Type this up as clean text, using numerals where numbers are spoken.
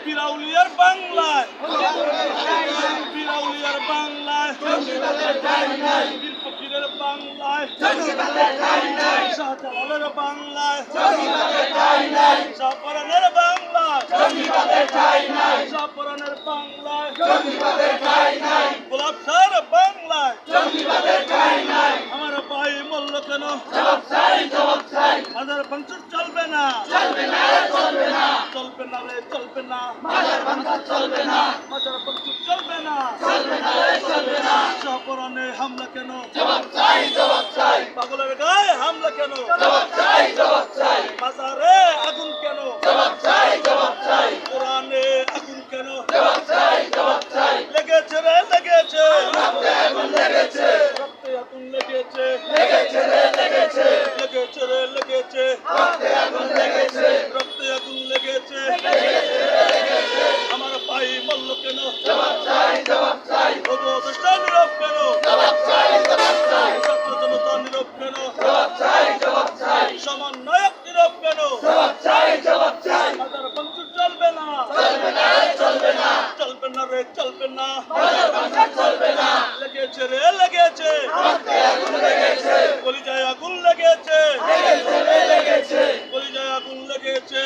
বিরাউলিয়ার বাংলায় বিরাউলিয়ার বাংলায় বীর ফকিরের বাংলায় শাহজালালের বাংলায় শাহপরানের বাংলায় শাহপরানের বাংলায় গোলাপ শাহর বাংলায় আমার ভাই মূল্য কেন হাজার ভাঙচুর চলবে না চলবে না রে চলবে না মাজার ভাঙচুর চলবে না শাহপরানে হামলা কেন পাগলের গায়ে হামলা কেন মাজারে আগুন কেন কোরআনে আগুন কেন লেগেছে রে লেগেছে রক্তে আগুন লেগেছে লেগেছে রে লেগেছে রক্তে আগুন লেগেছে আমার ভাই মল্ল কেন উপদেষ্টা নীরব কেন ছাত্র জনতা নীরব কেন সমন্বয়ক নীরব কেন হাজার ভাঙচুর চলবে না রে চলবে না লেগেছে রে লেগেছে কলিজায় আগুন লেগেছে কলিজায় আগুন লেগেছে